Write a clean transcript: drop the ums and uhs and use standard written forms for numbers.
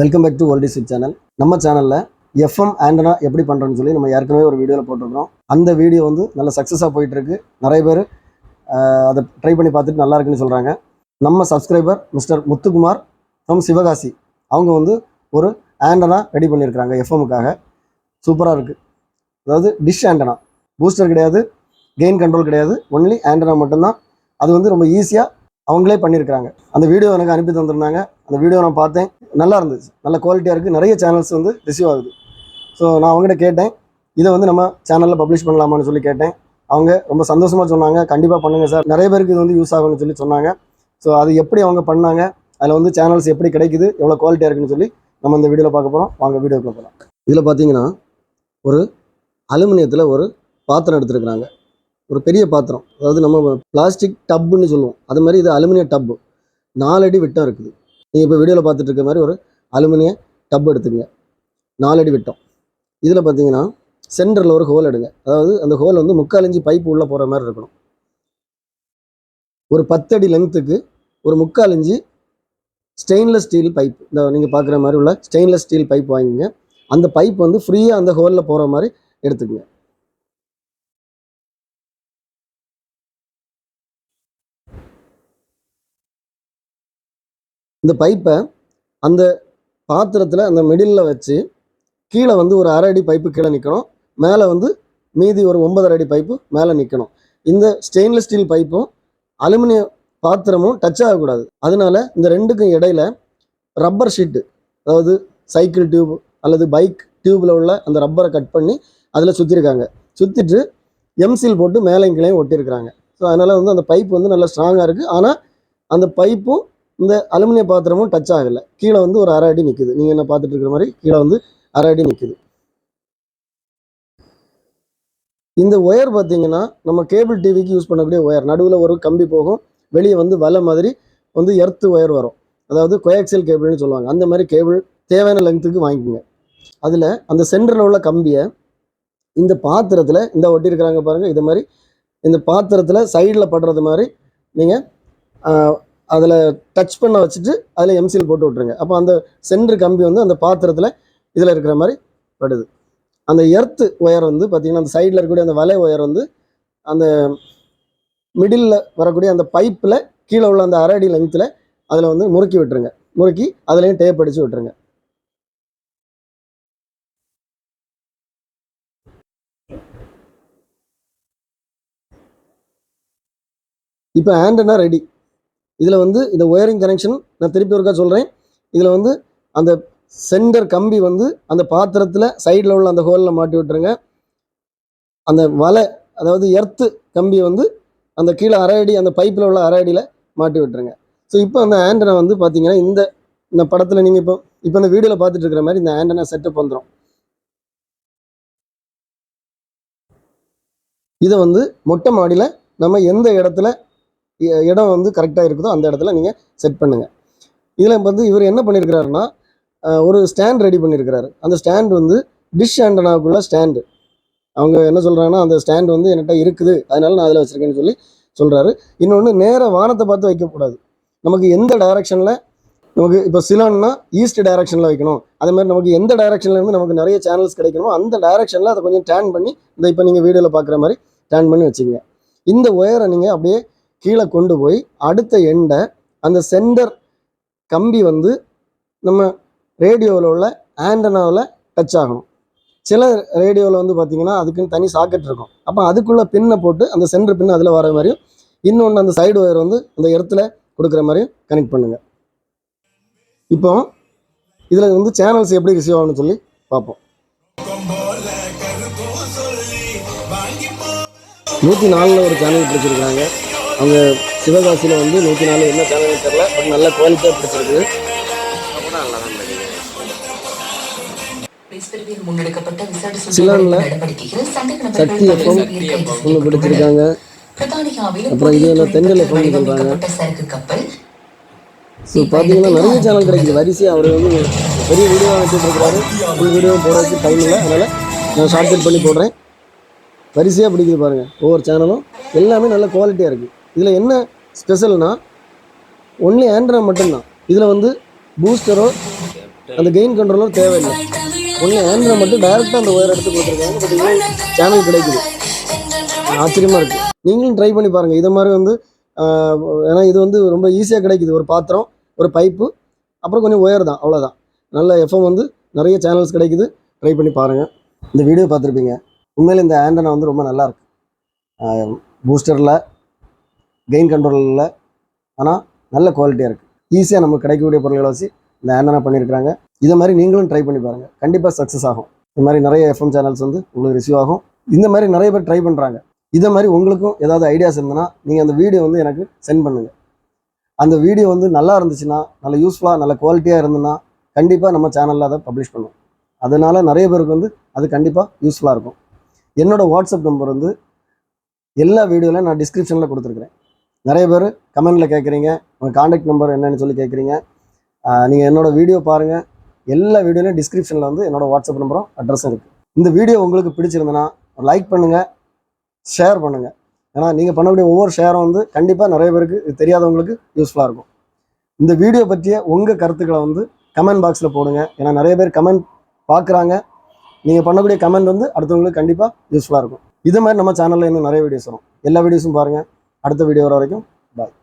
Welcome back to oldie sweet channel. நம்ம சேனலில் FM antenna எப்படி பண்ணுறோன்னு சொல்லி நம்ம ஏற்கனவே ஒரு வீடியோவில் போட்டிருக்கிறோம். அந்த வீடியோ வந்து நல்ல சக்ஸஸாக போயிட்டுருக்கு. நிறைய பேர் அதை ட்ரை பண்ணி பார்த்துட்டு நல்லா இருக்குன்னு சொல்கிறாங்க. நம்ம subscriber mister Muthukumar from Sivakasi அவங்க வந்து ஒரு ஆண்டனா ரெடி பண்ணியிருக்கிறாங்க எஃப்எம்முக்காக. சூப்பராக இருக்குது. அதாவது டிஷ் ஆண்டனா, பூஸ்டர் கிடையாது, கெயின் கண்ட்ரோல் கிடையாது, ஒன்லி ஆண்டனா மட்டும்தான். அது வந்து ரொம்ப ஈஸியாக அவங்களே பண்ணியிருக்கிறாங்க. அந்த வீடியோ எனக்கு அனுப்பி தந்திருந்தாங்க. அந்த வீடியோ நான் பார்த்தேன், நல்லா இருந்துச்சு, நல்ல குவாலிட்டியாக இருக்குது. நிறைய சேனல்ஸ் வந்து ரிசீவ் ஆகுது. ஸோ நான் அவங்ககிட்ட கேட்டேன், இதை வந்து நம்ம சேனலில் பப்ளிஷ் பண்ணலாமான்னு சொல்லி கேட்டேன். அவங்க ரொம்ப சந்தோஷமாக சொன்னாங்க, கண்டிப்பாக பண்ணுங்கள் சார், நிறைய பேருக்கு இது வந்து யூஸ் ஆகும்னு சொல்லி சொன்னாங்க. ஸோ அது எப்படி அவங்க பண்ணாங்க, அதில் வந்து சேனல்ஸ் எப்படி கிடைக்குது, எவ்வளோ குவாலிட்டியாக இருக்குன்னு சொல்லி நம்ம இந்த வீடியோவில் பார்க்க போகிறோம். வாங்க வீடியோக்குள்ள போகலாம். இதில் பார்த்தீங்கன்னா ஒரு அலுமினியத்தில் ஒரு பாத்திரம் எடுத்துருக்குறாங்க. ஒரு பெரிய பாத்திரம், அதாவது நம்ம பிளாஸ்டிக் டப்புன்னு சொல்லுவோம், அது மாதிரி இது அலுமினிய டப்பு. 4 அடி விட்டம் இருக்குது. நீங்கள் இப்போ வீடியோவில் பார்த்துட்டு இருக்க மாதிரி ஒரு அலுமினிய டப்பு எடுத்துக்கங்க, 4 அடி விட்டம். இதில் பார்த்தீங்கன்னா சென்டரில் ஒரு ஹோல் எடுங்க. அதாவது அந்த ஹோல் வந்து 3/4 இன்ச்சு பைப்பு உள்ளே போகிற மாதிரி இருக்கணும். ஒரு 10 அடி லென்த்துக்கு ஒரு 3/4 இன்ச்சு ஸ்டெயின்லெஸ் ஸ்டீல் பைப், இந்த நீங்கள் பார்க்குற மாதிரி உள்ள ஸ்டெயின்லெஸ் ஸ்டீல் பைப் வாங்கிங்க. அந்த பைப் வந்து ஃப்ரீயாக அந்த ஹோலில் போகிற மாதிரி எடுத்துக்கங்க. இந்த பைப்பை அந்த பாத்திரத்தில் அந்த மிடில் வச்சு கீழே வந்து ஒரு 1/2 அடி பைப்பு கீழே நிற்கணும். மேலே வந்து மீதி ஒரு 9.5 அடி பைப்பு மேலே நிற்கணும். இந்த ஸ்டெயின்லெஸ் ஸ்டீல் பைப்பும் அலுமினிய பாத்திரமும் டச் ஆகக்கூடாது. அதனால இந்த ரெண்டுக்கும் இடையில ரப்பர் ஷீட்டு, அதாவது சைக்கிள் டியூப் அல்லது பைக் டியூப்பில் உள்ள அந்த ரப்பரை கட் பண்ணி அதில் சுற்றிருக்காங்க. சுற்றிட்டு எம்சில் போட்டு மேலையும் கீழையும் ஒட்டியிருக்கிறாங்க. ஸோ அதனால் வந்து அந்த பைப் வந்து நல்லா ஸ்ட்ராங்காக இருக்குது. ஆனால் அந்த பைப்பும் இந்த அலுமினிய பாத்திரமும் டச் ஆகலை. கீழே வந்து ஒரு 1/2 அடி நிற்குது. நீங்கள் என்ன பார்த்துட்டு இருக்கிற மாதிரி கீழே வந்து 1/2 அடி நிற்குது. இந்த ஒயர் பார்த்தீங்கன்னா நம்ம கேபிள் டிவிக்கு யூஸ் பண்ணக்கூடிய ஒயர். நடுவில் ஒரு கம்பி போகும், வெளியே வந்து வலை மாதிரி வந்து எர்த்து ஒயர் வரும். அதாவது கோயாக்சியல் கேபிள்னு சொல்லுவாங்க. அந்த மாதிரி கேபிள் தேவையான லெங்க்த்துக்கு வாங்கிக்கோங்க. அதில் அந்த சென்டரில் உள்ள கம்பியை இந்த பாத்திரத்தில் இந்த ஒட்டியிருக்கிறாங்க பாருங்கள், இது மாதிரி இந்த பாத்திரத்தில் சைடில் படுறது மாதிரி நீங்கள் அதில் டச் பண்ண வச்சுட்டு அதில் எம்சில் போட்டு விட்ருங்க. அப்போ அந்த சென்டர் கம்பி வந்து அந்த பாத்திரத்தில் இதில் இருக்கிற மாதிரி படுது. அந்த எர்த்து ஒயர் வந்து பார்த்திங்கன்னா அந்த சைடில் இருக்கக்கூடிய அந்த வலை ஒயர் வந்து அந்த மிடில் வரக்கூடிய அந்த பைப்பில் கீழே உள்ள அந்த 1/2 அடி லெங்த்தில் அதில் வந்து முறுக்கி விட்டுருங்க. முறுக்கி அதுலேயும் டேப் அடித்து விட்டுருங்க. இப்போ ஆண்டனா ரெடி. இதில் வந்து இந்த ஒயரிங் கனெக்ஷன் நான் திருப்பி ஒருக்கா சொல்கிறேன். இதில் வந்து அந்த சென்டர் கம்பி வந்து அந்த பாத்திரத்தில் சைடில் உள்ள அந்த ஹோலில் மாட்டி விட்டுருங்க. அந்த வலை, அதாவது எர்த்து கம்பி வந்து அந்த கீழே 1/2 அடி அந்த பைப்பில் உள்ள 1/2 அடியில் மாட்டி விட்டுருங்க. ஸோ இப்போ அந்த ஆண்டனா வந்து பார்த்தீங்கன்னா இந்த படத்தில் நீங்கள் இப்போ இந்த வீடியோவில் பார்த்துட்டு இருக்கிற மாதிரி இந்த ஆண்டனா செட்டப் வந்துடும். இதை வந்து மொட்டை மாடியில் நம்ம எந்த இடத்துல இடம் வந்து கரெக்டாக இருக்குதோ அந்த இடத்துல நீங்கள் செட் பண்ணுங்கள். இதில் வந்து இவர் என்ன பண்ணியிருக்கிறாருன்னா ஒரு ஸ்டாண்ட் ரெடி பண்ணியிருக்கிறாரு. அந்த ஸ்டாண்ட் வந்து டிஷ் ஆண்டனாவுக்குள்ள ஸ்டாண்டு. அவங்க என்ன சொல்கிறாங்கன்னா, அந்த ஸ்டாண்ட் வந்து என்கிட்ட இருக்குது, அதனால நான் அதில் வச்சுருக்கேன்னு சொல்லி சொல்கிறாரு. இன்னொன்று, நேராக வானத்தை பார்த்து வைக்கக்கூடாது. நமக்கு எந்த டைரக்ஷனில், நமக்கு இப்போ சிலோன்னா ஈஸ்ட் டைரக்ஷனில் வைக்கணும். அதேமாதிரி நமக்கு எந்த டைரக்ஷனில் இருந்து நமக்கு நிறைய சேனல்ஸ் கிடைக்கணுமோ அந்த டைரக்ஷனில் அதை கொஞ்சம் டேர்ன் பண்ணி இந்த இப்போ நீங்கள் வீடியோவில் பார்க்குற மாதிரி டேர்ன் பண்ணி வச்சுக்கோங்க. இந்த ஒயரை நீங்கள் அப்படியே கீழே கொண்டு போய் அடுத்த எண்டை அந்த சென்டர் கம்பி வந்து நம்ம ரேடியோவில் உள்ள ஆண்டனாவில் டச் ஆகணும். சில ரேடியோவில் வந்து பார்த்தீங்கன்னா அதுக்குன்னு தனி சாக்கெட் இருக்கும். அப்போ அதுக்குள்ளே பின்னை போட்டு அந்த சென்டர் பின் அதில் வர மாதிரியும், இன்னொன்று அந்த சைடு ஒயர் வந்து அந்த இடத்துல கொடுக்குற மாதிரியும் கனெக்ட் பண்ணுங்கள். இப்போ இதில் வந்து சேனல்ஸ் எப்படி ரிசீவ் ஆகணும்னு சொல்லி பார்ப்போம். 104 ஒரு சேனல் பிடிச்சிருக்கிறாங்க. அவங்க சிவகாசியில் வந்து 104 என்ன சேனல் தெரியல, பட் நல்ல குவாலிட்டியாக பிடிச்சிருக்கு. சிலனில் சக்தி எஃப்எம் ஒன்று பிடிச்சிருக்காங்க. அப்புறம் இது என்ன தென்றல் எஃப்எம்னு சொல்கிறாங்க. ஸோ பார்த்தீங்கன்னா நிறைய சேனல் கிடைக்குது வரிசையாக. அவர் வந்து பெரிய வீடியோவாக வச்சுட்டு இருக்கிறாரு. ஃபுல் வீடியோ போடுறதுக்கு டைம் இல்லை, அதனால் நான் ஷார்ட் கட் பண்ணி போடுறேன். வரிசையாக பிடிக்குது பாருங்கள். ஒவ்வொரு சேனலும் எல்லாமே நல்ல குவாலிட்டியாக இருக்குது. இதில் என்ன ஸ்பெஷல்னா ஒன்லி ஆண்ட்ராய்டு மட்டும்தான். இதில் வந்து பூஸ்டரோ அந்த கெயின் கண்ட்ரோலர் தேவையில்லை. ஒன்று ஆண்ட்ராய்டு மட்டும் டைரெக்டாக அந்த ஒயர் எடுத்து கொடுத்துருக்காங்க. பட் இவ்வளோ சேனல் கிடைக்குது, ஆச்சரியமாக இருக்குது. நீங்களும் ட்ரை பண்ணி பாருங்கள். இதை மாதிரி வந்து ஏன்னா இது வந்து ரொம்ப ஈஸியாக கிடைக்குது. ஒரு பாத்திரம், ஒரு பைப்பு, அப்புறம் கொஞ்சம் ஒயர் தான், அவ்வளோதான். நல்ல எஃப்எம் வந்து நிறைய சேனல்ஸ் கிடைக்குது. ட்ரை பண்ணி பாருங்கள். இந்த வீடியோ பார்த்துருப்பீங்க. உண்மையில் இந்த ஆண்டனா வந்து ரொம்ப நல்லாயிருக்கு. பூஸ்டரில், கெயின் கண்ட்ரோலில், ஆனால் நல்ல குவாலிட்டியாக இருக்குது. ஈஸியாக நமக்கு கிடைக்கக்கூடிய பொருட்களை வச்சு இந்த ஆண்டனா பண்ணியிருக்கிறாங்க. இதை மாதிரி நீங்களும் ட்ரை பண்ணி பாருங்கள், கண்டிப்பாக சக்ஸஸ் ஆகும். இந்த மாதிரி நிறைய எஃப்எம் சேனல்ஸ் வந்து உங்களுக்கு ரிசீவ் ஆகும். இந்த மாதிரி நிறைய பேர் ட்ரை பண்ணுறாங்க. இதை மாதிரி உங்களுக்கும் ஏதாவது ஐடியாஸ் இருந்ததுன்னா நீங்கள் அந்த வீடியோ வந்து எனக்கு சென்ட் பண்ணுங்கள். அந்த வீடியோ வந்து நல்லா இருந்துச்சுன்னா, நல்ல யூஸ்ஃபுல்லாக, நல்ல குவாலிட்டியாக இருந்ததுன்னா கண்டிப்பாக நம்ம சேனலில் அதை பப்ளிஷ் பண்ணுவோம். அதனால் நிறைய பேருக்கு வந்து அது கண்டிப்பாக யூஸ்ஃபுல்லாக இருக்கும். என்னோடய வாட்ஸ்அப் நம்பர் வந்து எல்லா வீடியோலையும் நான் டிஸ்கிரிப்ஷனில் கொடுத்துருக்குறேன். நிறைய பேர் கமெண்டில் கேட்குறீங்க, உங்கள் காண்டாக்ட் நம்பர் என்னன்னு சொல்லி கேட்குறீங்க. நீங்கள் என்னோடய வீடியோ பாருங்கள். எல்லா வீடியோலையும் டிஸ்கிரிப்ஷனில் வந்து என்னோடய வாட்ஸ்அப் நம்பரும் அட்ரஸும் இருக்குது. இந்த வீடியோ உங்களுக்கு பிடிச்சிருந்ததுன்னா லைக் பண்ணுங்கள், ஷேர் பண்ணுங்கள். ஏன்னா நீங்கள் பண்ணக்கூடிய ஒவ்வொரு ஷேரும் வந்து கண்டிப்பாக நிறைய பேருக்கு தெரியாதவங்களுக்கு யூஸ்ஃபுல்லாக இருக்கும். இந்த வீடியோ பற்றிய உங்கள் கருத்துக்களை வந்து கமெண்ட் பாக்ஸில் போடுங்க. ஏன்னா நிறைய பேர் கமெண்ட் பார்க்குறாங்க. நீங்கள் பண்ணக்கூடிய கமெண்ட் வந்து அடுத்தவங்களுக்கு கண்டிப்பாக யூஸ்ஃபுல்லாக இருக்கும். இது மாதிரி நம்ம சேனலில் இன்னும் நிறைய வீடியோஸ் வரும். எல்லா வீடியோஸும் பாருங்கள். அடுத்த வீடியோ வர வரைக்கும் பாய்.